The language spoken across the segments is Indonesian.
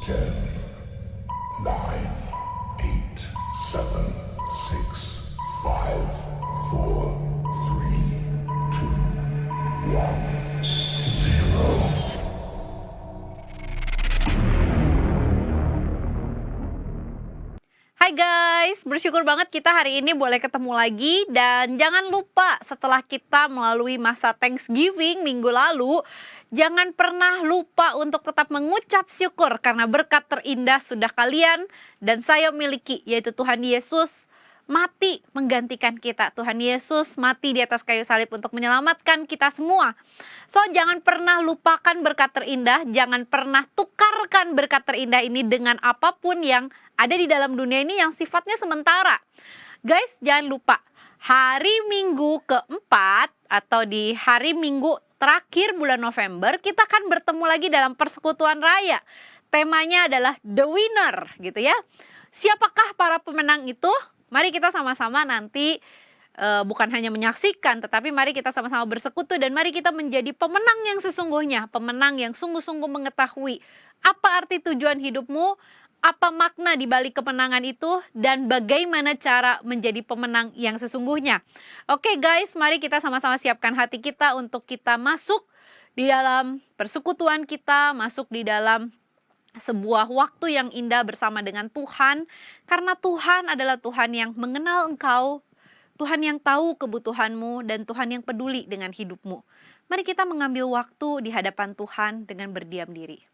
10, 9, 8, 7, 6, 5, 4, 3, 2, 1, 0. Hai guys, bersyukur banget kita hari ini boleh ketemu lagi. Dan jangan lupa setelah kita melalui masa Thanksgiving minggu lalu, jangan pernah lupa untuk tetap mengucap syukur karena berkat terindah sudah kalian dan saya miliki, yaitu Tuhan Yesus mati menggantikan kita. Tuhan Yesus mati di atas kayu salib untuk menyelamatkan kita semua. So, jangan pernah lupakan berkat terindah, jangan pernah tukarkan berkat terindah ini dengan apapun yang ada di dalam dunia ini yang sifatnya sementara. Guys, jangan lupa, hari Minggu keempat atau di hari Minggu terakhir bulan November, kita akan bertemu lagi dalam persekutuan raya. Temanya adalah The Winner, gitu ya. Siapakah para pemenang itu? Mari kita sama-sama nanti bukan hanya menyaksikan, tetapi mari kita sama-sama bersekutu dan mari kita menjadi pemenang yang sesungguhnya, pemenang yang sungguh-sungguh mengetahui apa arti tujuan hidupmu, apa makna di balik kemenangan itu, dan bagaimana cara menjadi pemenang yang sesungguhnya. Oke guys, mari kita sama-sama siapkan hati kita untuk kita masuk di dalam persekutuan kita, masuk di dalam sebuah waktu yang indah bersama dengan Tuhan, karena Tuhan adalah Tuhan yang mengenal engkau, Tuhan yang tahu kebutuhanmu, dan Tuhan yang peduli dengan hidupmu. Mari kita mengambil waktu di hadapan Tuhan dengan berdiam diri.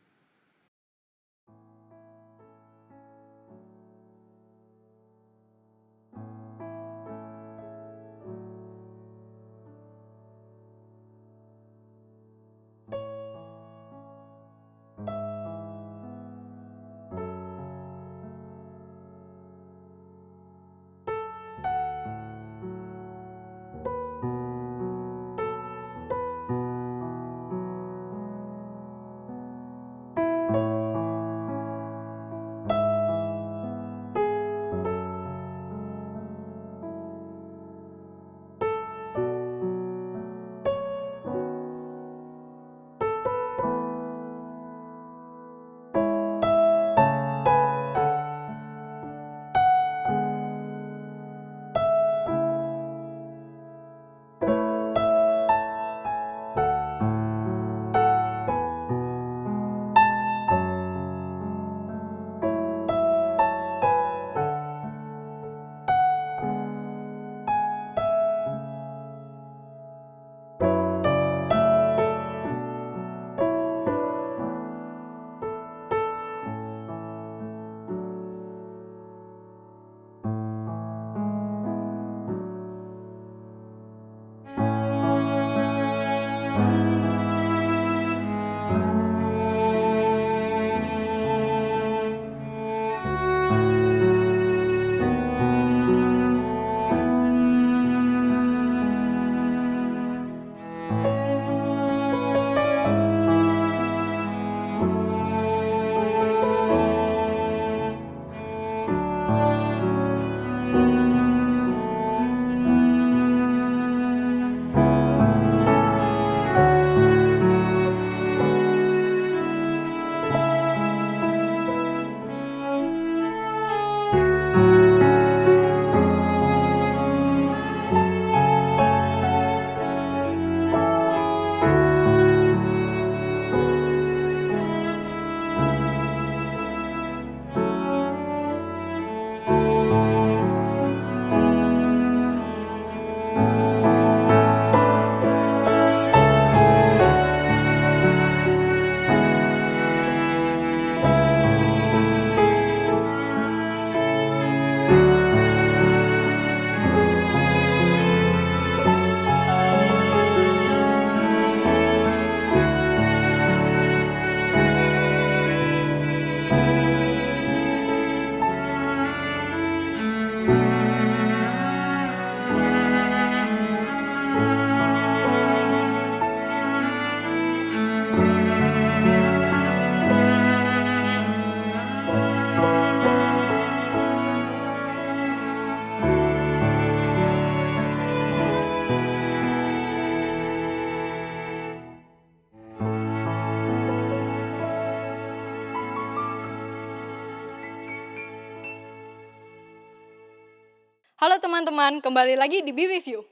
Halo teman-teman, kembali lagi di Be With You.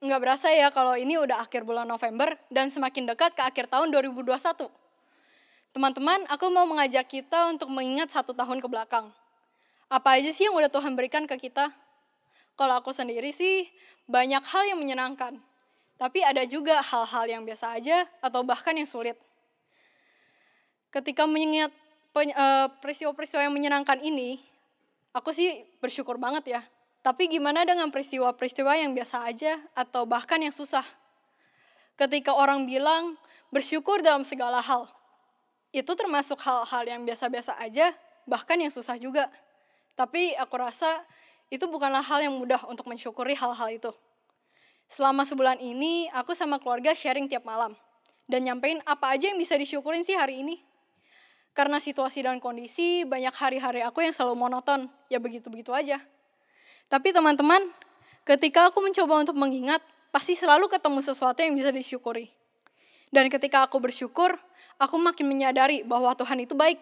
Nggak berasa ya kalau ini udah akhir bulan November dan semakin dekat ke akhir tahun 2021. Teman-teman, aku mau mengajak kita untuk mengingat 1 tahun ke belakang. Apa aja sih yang udah Tuhan berikan ke kita? Kalau aku sendiri sih, banyak hal yang menyenangkan. Tapi ada juga hal-hal yang biasa aja atau bahkan yang sulit. Ketika mengingat peristiwa-peristiwa yang menyenangkan ini, aku sih bersyukur banget ya. Tapi gimana dengan peristiwa-peristiwa yang biasa aja atau bahkan yang susah? Ketika orang bilang bersyukur dalam segala hal, itu termasuk hal-hal yang biasa-biasa aja, bahkan yang susah juga. Tapi aku rasa itu bukanlah hal yang mudah untuk mensyukuri hal-hal itu. Selama sebulan ini, aku sama keluarga sharing tiap malam. Dan nyampein apa aja yang bisa disyukurin sih hari ini. Karena situasi dan kondisi, banyak hari-hari aku yang selalu monoton. Ya begitu-begitu aja. Tapi teman-teman, ketika aku mencoba untuk mengingat, pasti selalu ketemu sesuatu yang bisa disyukuri. Dan ketika aku bersyukur, aku makin menyadari bahwa Tuhan itu baik.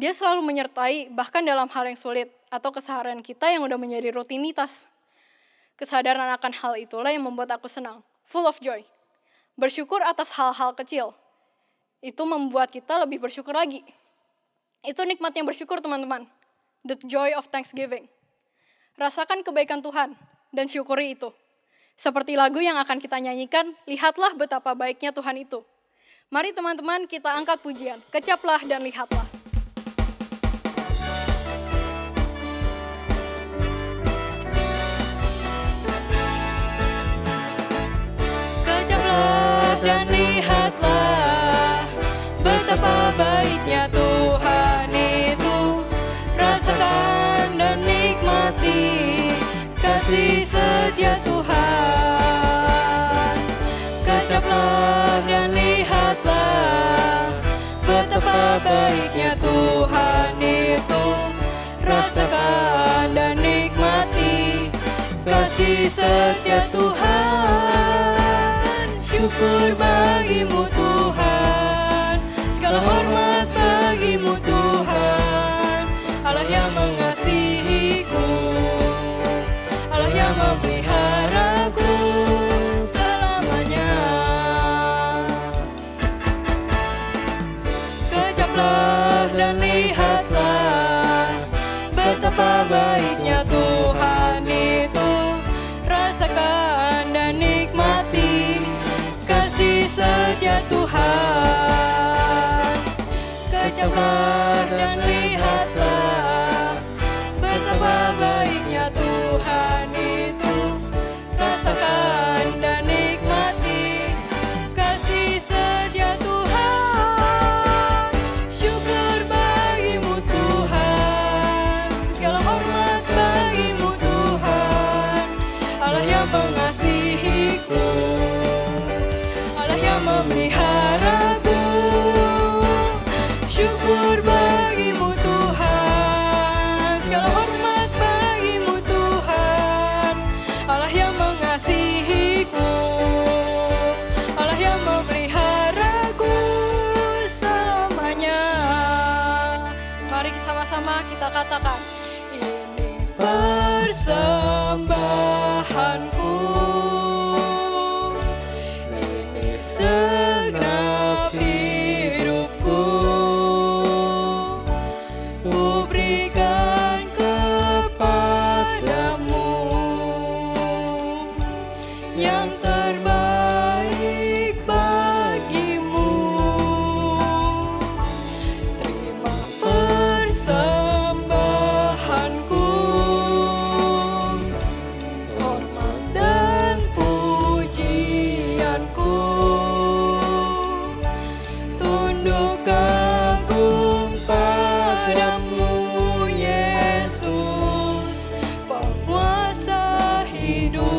Dia selalu menyertai bahkan dalam hal yang sulit atau keseharian kita yang udah menjadi rutinitas. Kesadaran akan hal itulah yang membuat aku senang, full of joy. Bersyukur atas hal-hal kecil. Itu membuat kita lebih bersyukur lagi. Itu nikmatnya bersyukur teman-teman. The joy of Thanksgiving. Rasakan kebaikan Tuhan dan syukuri itu. Seperti lagu yang akan kita nyanyikan, lihatlah betapa baiknya Tuhan itu. Mari teman-teman kita angkat pujian, kecaplah dan lihatlah. Kecaplah dan lihatlah betapa baiknya Tuhan itu. Rasakan dan nikmati kasih setia Tuhan. Kecaplah dan lihatlah betapa baiknya Tuhan itu. Rasakan dan nikmati kasih setia Tuhan. Syukur bagimu Tuhan, segala hormat bagimu Tuhan. Allah yang mengasihiku, Allah yang memeliharaku selamanya. Kecaplah dan lihatlah betapa baiknya Tuhan itu. Rasakan dan nikmati kasih setia Tuhan. Kecaplah dan lihatlah betapa baiknya Tuhan itu. Rasakan dan nikmati kasih setia Tuhan. Syukur bagimu Tuhan, segala hormat bagimu Tuhan. Allah yang mengasihiku, Allah yang memeliharaku. Syukur bagimu Tuhan, segala hormat bagimu Tuhan. Allah yang mengasihiku, Allah yang memeliharaku selamanya. Mari sama-sama kita katakan, ini persembahanku, ini segenap hidupku, ku berikan kepadamu yang terbaik bagimu. Terima persembahanku, hormat dan pujianku. Tunduk kagum padamu Yesus, penguasa hidupku.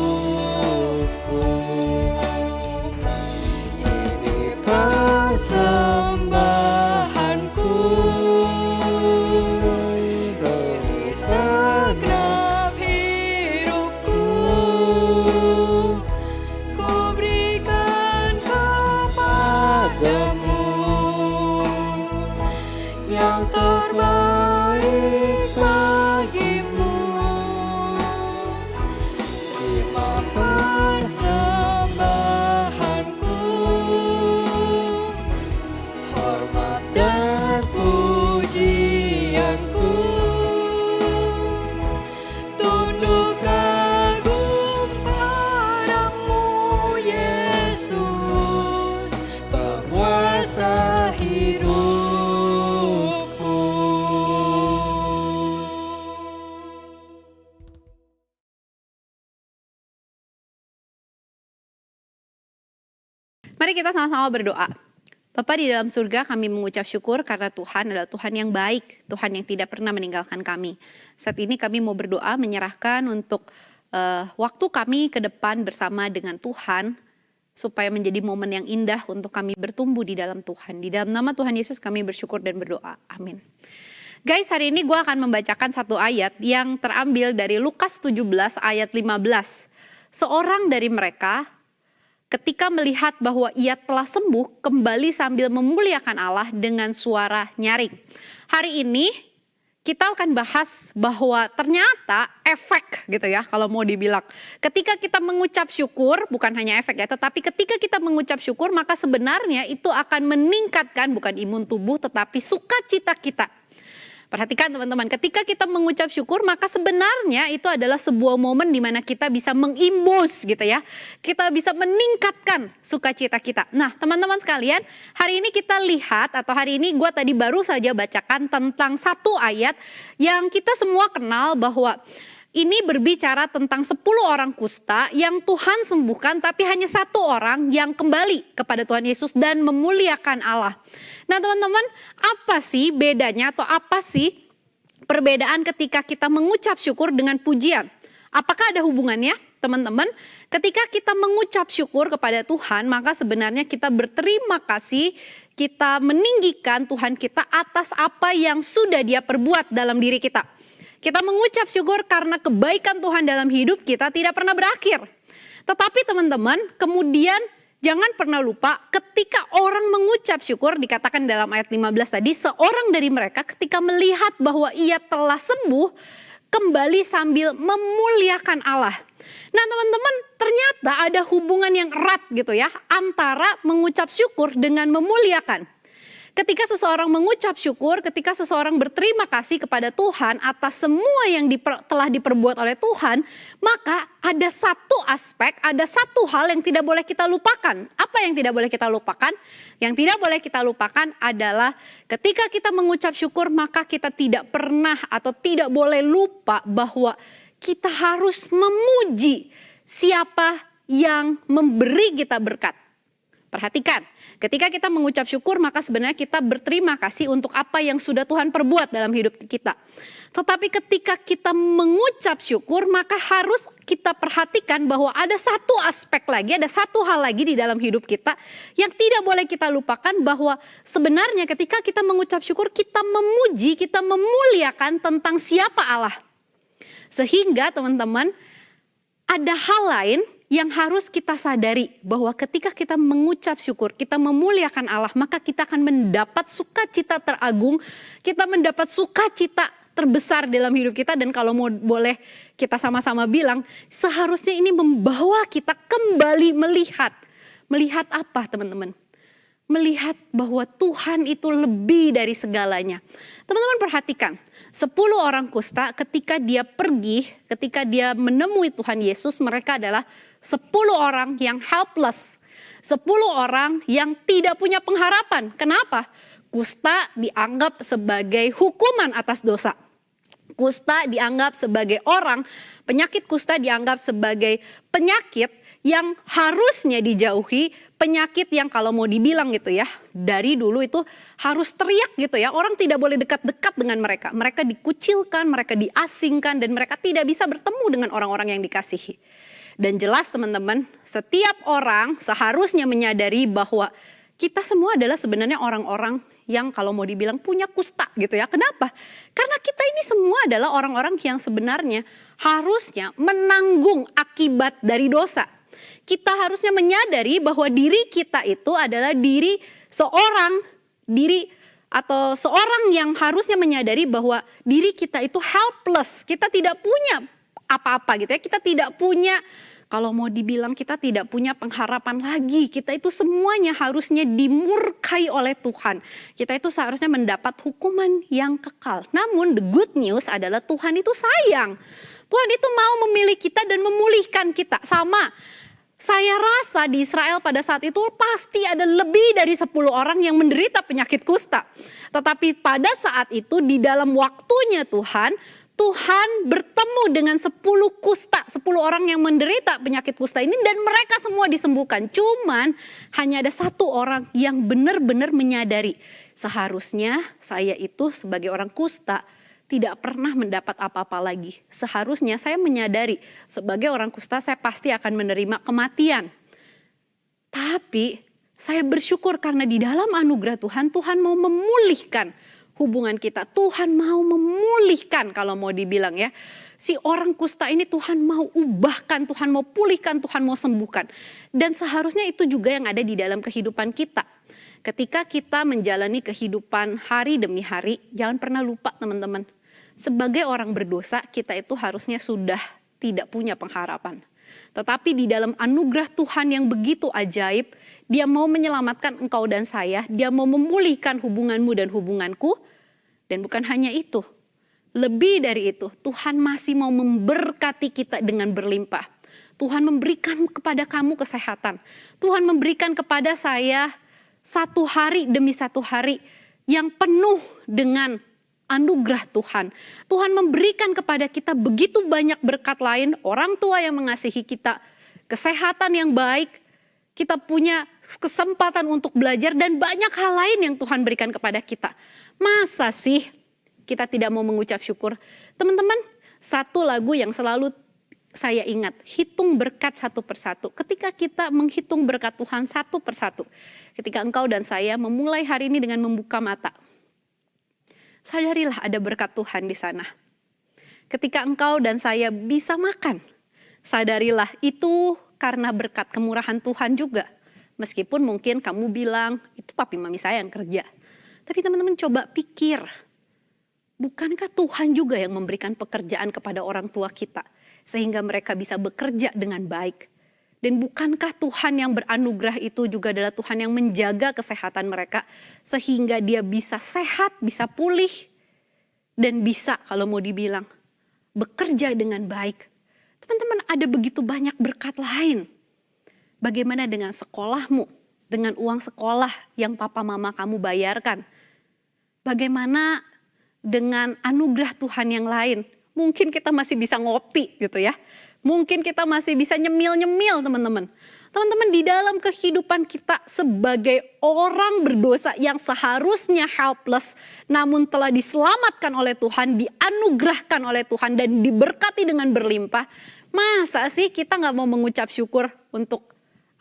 Ini persembahanku, ini segenap hidupku, ku berikan kepadamu yang terbaik bagimu. Mari kita sama-sama berdoa. Bapa di dalam surga, kami mengucap syukur karena Tuhan adalah Tuhan yang baik, Tuhan yang tidak pernah meninggalkan kami. Saat ini kami mau berdoa menyerahkan untuk waktu kami ke depan bersama dengan Tuhan, supaya menjadi momen yang indah untuk kami bertumbuh di dalam Tuhan. Di dalam nama Tuhan Yesus kami bersyukur dan berdoa. Amin. Guys, hari ini gue akan membacakan satu ayat yang terambil dari Lukas 17 ayat 15. Seorang dari mereka ketika melihat bahwa ia telah sembuh, kembali sambil memuliakan Allah dengan suara nyaring. Hari ini kita akan bahas bahwa ternyata efek gitu ya, kalau mau dibilang. Ketika kita mengucap syukur, bukan hanya efek ya, tetapi ketika kita mengucap syukur, maka sebenarnya itu akan meningkatkan bukan imun tubuh, tetapi sukacita kita. Perhatikan teman-teman, ketika kita mengucap syukur maka sebenarnya itu adalah sebuah momen di mana kita bisa mengimbus gitu ya. Kita bisa meningkatkan sukacita kita. Nah teman-teman sekalian, hari ini kita lihat atau hari ini gue tadi baru saja bacakan tentang satu ayat yang kita semua kenal bahwa ini berbicara tentang 10 orang kusta yang Tuhan sembuhkan, tapi hanya satu orang yang kembali kepada Tuhan Yesus dan memuliakan Allah. Nah teman-teman, apa sih bedanya atau apa sih perbedaan ketika kita mengucap syukur dengan pujian? Apakah ada hubungannya teman-teman? Ketika kita mengucap syukur kepada Tuhan, maka sebenarnya kita berterima kasih, kita meninggikan Tuhan kita atas apa yang sudah Dia perbuat dalam diri kita. Kita mengucap syukur karena kebaikan Tuhan dalam hidup kita tidak pernah berakhir. Tetapi teman-teman, kemudian jangan pernah lupa ketika orang mengucap syukur, dikatakan dalam ayat 15 tadi, seorang dari mereka ketika melihat bahwa ia telah sembuh, kembali sambil memuliakan Allah. Nah teman-teman, ternyata ada hubungan yang erat gitu ya, antara mengucap syukur dengan memuliakan. Ketika seseorang mengucap syukur, ketika seseorang berterima kasih kepada Tuhan atas semua yang telah diperbuat oleh Tuhan, maka ada satu aspek, ada satu hal yang tidak boleh kita lupakan. Apa yang tidak boleh kita lupakan? Yang tidak boleh kita lupakan adalah ketika kita mengucap syukur, maka kita tidak pernah atau tidak boleh lupa bahwa kita harus memuji siapa yang memberi kita berkat. Perhatikan, ketika kita mengucap syukur maka sebenarnya kita berterima kasih untuk apa yang sudah Tuhan perbuat dalam hidup kita. Tetapi ketika kita mengucap syukur maka harus kita perhatikan bahwa ada satu aspek lagi, ada satu hal lagi di dalam hidup kita yang tidak boleh kita lupakan, bahwa sebenarnya ketika kita mengucap syukur kita memuji, kita memuliakan tentang siapa Allah. Sehingga teman-teman, ada hal lain yang harus kita sadari, bahwa ketika kita mengucap syukur, kita memuliakan Allah, maka kita akan mendapat sukacita teragung, kita mendapat sukacita terbesar dalam hidup kita. Dan kalau mau boleh kita sama-sama bilang, seharusnya ini membawa kita kembali melihat apa teman-teman? Melihat bahwa Tuhan itu lebih dari segalanya. Teman-teman perhatikan, 10 orang kusta ketika dia pergi, ketika dia menemui Tuhan Yesus, mereka adalah 10 orang yang helpless. 10 orang yang tidak punya pengharapan. Kenapa? Kusta dianggap sebagai hukuman atas dosa. Kusta dianggap sebagai orang, penyakit kusta dianggap sebagai penyakit yang harusnya dijauhi, penyakit yang kalau mau dibilang gitu ya, dari dulu itu harus teriak gitu ya, orang tidak boleh dekat-dekat dengan mereka. Mereka dikucilkan, mereka diasingkan, dan mereka tidak bisa bertemu dengan orang-orang yang dikasihi. Dan jelas teman-teman, setiap orang seharusnya menyadari bahwa kita semua adalah sebenarnya orang-orang yang kalau mau dibilang punya kusta gitu ya. Kenapa? Karena kita ini semua adalah orang-orang yang sebenarnya harusnya menanggung akibat dari dosa. Kita harusnya menyadari bahwa diri kita itu adalah diri seorang yang harusnya menyadari bahwa diri kita itu helpless. Kita tidak punya apa-apa gitu ya. Kita tidak punya, kalau mau dibilang kita tidak punya pengharapan lagi. Kita itu semuanya harusnya dimurkai oleh Tuhan. Kita itu seharusnya mendapat hukuman yang kekal. Namun the good news adalah Tuhan itu sayang. Tuhan itu mau memilih kita dan memulihkan kita. Sama Saya rasa di Israel pada saat itu pasti ada lebih dari 10 orang yang menderita penyakit kusta. Tetapi pada saat itu di dalam waktunya Tuhan bertemu dengan 10 kusta, 10 orang yang menderita penyakit kusta ini dan mereka semua disembuhkan. Cuman hanya ada satu orang yang benar-benar menyadari seharusnya saya itu sebagai orang kusta tidak pernah mendapat apa-apa lagi. Seharusnya saya menyadari sebagai orang kusta saya pasti akan menerima kematian. Tapi saya bersyukur karena di dalam anugerah Tuhan, Tuhan mau memulihkan hubungan kita. Tuhan mau memulihkan kalau mau dibilang ya. Si orang kusta ini Tuhan mau ubahkan, Tuhan mau pulihkan, Tuhan mau sembuhkan. Dan seharusnya itu juga yang ada di dalam kehidupan kita. Ketika kita menjalani kehidupan hari demi hari, jangan pernah lupa teman-teman. Sebagai orang berdosa, kita itu harusnya sudah tidak punya pengharapan. Tetapi di dalam anugerah Tuhan yang begitu ajaib, Dia mau menyelamatkan engkau dan saya, Dia mau memulihkan hubunganmu dan hubunganku. Dan bukan hanya itu, lebih dari itu, Tuhan masih mau memberkati kita dengan berlimpah. Tuhan memberikan kepada kamu kesehatan. Tuhan memberikan kepada saya satu hari demi satu hari yang penuh dengan anugerah Tuhan. Tuhan memberikan kepada kita begitu banyak berkat lain, orang tua yang mengasihi kita, kesehatan yang baik, kita punya kesempatan untuk belajar dan banyak hal lain yang Tuhan berikan kepada kita. Masa sih kita tidak mau mengucap syukur? Teman-teman, satu lagu yang selalu saya ingat, hitung berkat satu persatu. Ketika kita menghitung berkat Tuhan satu persatu, ketika engkau dan saya memulai hari ini dengan membuka mata, sadarilah ada berkat Tuhan di sana. Ketika engkau dan saya bisa makan, sadarilah itu karena berkat kemurahan Tuhan juga. Meskipun mungkin kamu bilang, itu papi mami saya yang kerja. Tapi teman-teman coba pikir, bukankah Tuhan juga yang memberikan pekerjaan kepada orang tua kita, sehingga mereka bisa bekerja dengan baik? Dan bukankah Tuhan yang beranugerah itu juga adalah Tuhan yang menjaga kesehatan mereka sehingga dia bisa sehat, bisa pulih, dan bisa kalau mau dibilang bekerja dengan baik. Teman-teman, ada begitu banyak berkat lain. Bagaimana dengan sekolahmu, dengan uang sekolah yang papa mama kamu bayarkan? Bagaimana dengan anugerah Tuhan yang lain? Mungkin kita masih bisa ngopi gitu ya. Mungkin kita masih bisa nyemil-nyemil teman-teman. Teman-teman, di dalam kehidupan kita sebagai orang berdosa yang seharusnya helpless, namun telah diselamatkan oleh Tuhan, dianugerahkan oleh Tuhan dan diberkati dengan berlimpah. Masa sih kita gak mau mengucap syukur untuk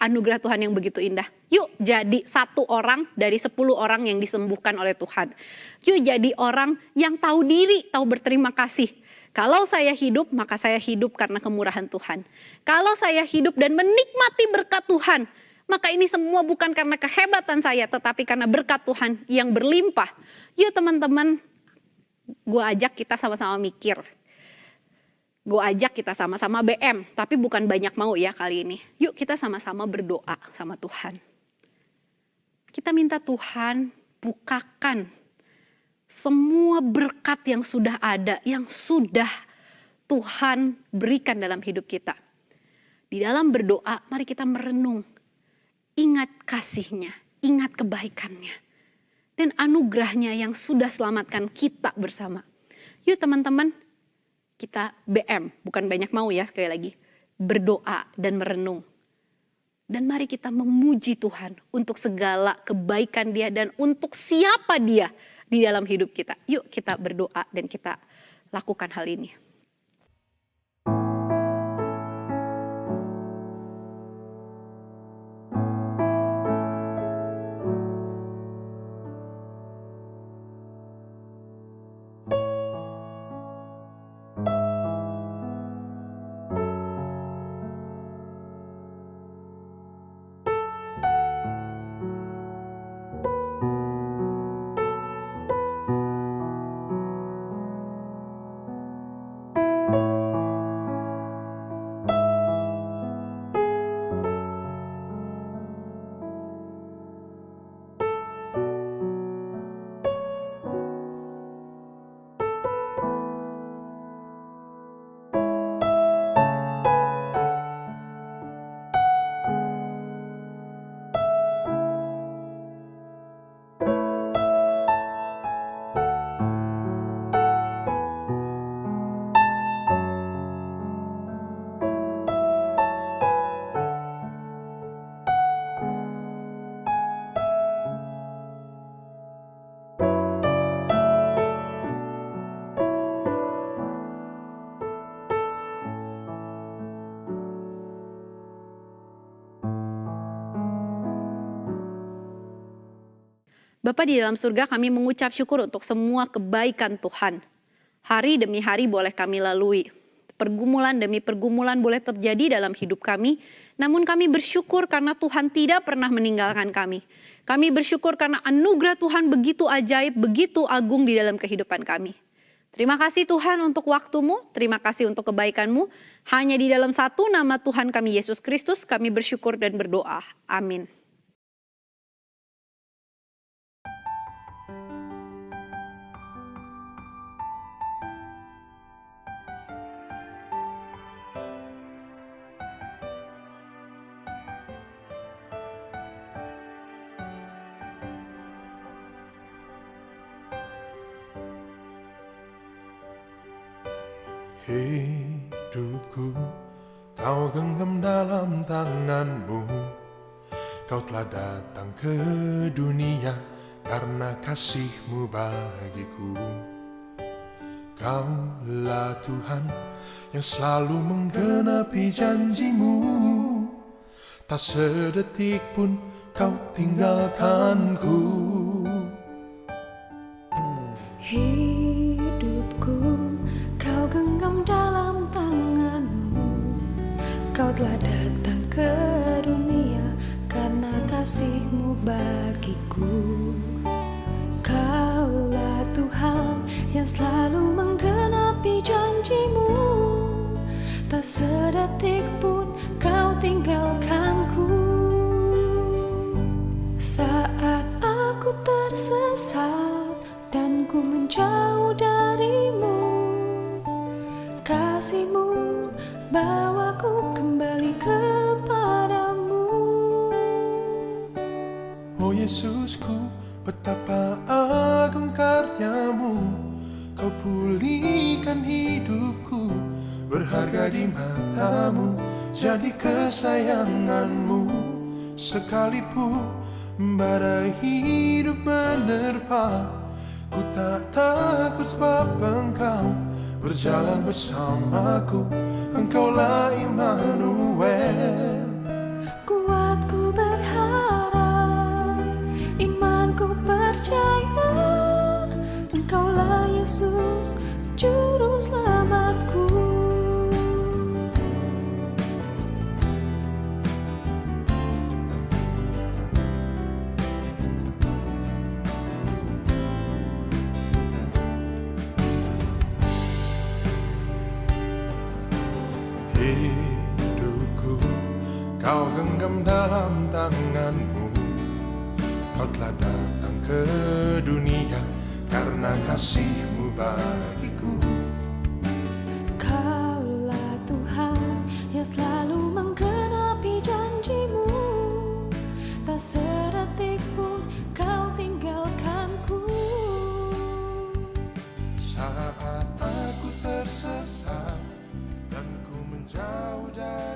anugerah Tuhan yang begitu indah? Yuk jadi satu orang dari 10 orang yang disembuhkan oleh Tuhan. Yuk jadi orang yang tahu diri, tahu berterima kasih. Kalau saya hidup, maka saya hidup karena kemurahan Tuhan. Kalau saya hidup dan menikmati berkat Tuhan, maka ini semua bukan karena kehebatan saya, tetapi karena berkat Tuhan yang berlimpah. Yuk teman-teman, gue ajak kita sama-sama mikir. Gue ajak kita sama-sama BM, tapi bukan banyak mau ya kali ini. Yuk kita sama-sama berdoa sama Tuhan. Kita minta Tuhan bukakan semua berkat yang sudah ada, yang sudah Tuhan berikan dalam hidup kita. Di dalam berdoa, mari kita merenung. Ingat kasih-Nya, ingat kebaikan-Nya. Dan anugerah-Nya yang sudah selamatkan kita bersama. Yuk teman-teman, kita BM, bukan banyak mau ya sekali lagi. Berdoa dan merenung. Dan mari kita memuji Tuhan untuk segala kebaikan Dia dan untuk siapa Dia di dalam hidup kita. Yuk kita berdoa dan kita lakukan hal ini. Bapa di dalam surga, kami mengucap syukur untuk semua kebaikan Tuhan. Hari demi hari boleh kami lalui. Pergumulan demi pergumulan boleh terjadi dalam hidup kami. Namun kami bersyukur karena Tuhan tidak pernah meninggalkan kami. Kami bersyukur karena anugerah Tuhan begitu ajaib, begitu agung di dalam kehidupan kami. Terima kasih Tuhan untuk waktu-Mu, terima kasih untuk kebaikan-Mu. Hanya di dalam satu nama Tuhan kami Yesus Kristus kami bersyukur dan berdoa. Amin. Hidupku, kau genggam dalam tanganmu. Kau telah datang ke dunia karena kasih-Mu bagiku. Kaulah Tuhan yang selalu menggenapi janji-Mu. Tak sedetik pun kau tinggalkanku. Hidupku, kau genggam dalam tanganmu. Kau telah datang ke dunia karena kasih-Mu bagiku. Kaulah Tuhan yang selalu menggenapi janji-Mu. Tak sedetik pun kau tinggalkanku. Saat aku tersesat dan ku menjauh dari-Mu, kasih-Mu bawaku kembali kepadamu. Oh Yesusku, betapa agung karya-Mu. Kau pulihkan hidupku, berharga di mata-Mu, jadi kesayangan-Mu. Sekalipun badai hidup menerpa, ku tak takut sebab Engkau berjalan bersamaku. Engkaulah Immanuel. Kuatku berharap, imanku percaya, Engkaulah Yesus, Juru Selamatku. Hidupku, kau genggam dalam tanganmu. Kau telah datang ke dunia karena kasih-Mu bagiku. Kaulah Tuhan yang selalu menggenapi janji-Mu. Tak sedetik pun kau tinggalkanku. Saat aku tersesat dan ku menjauh dari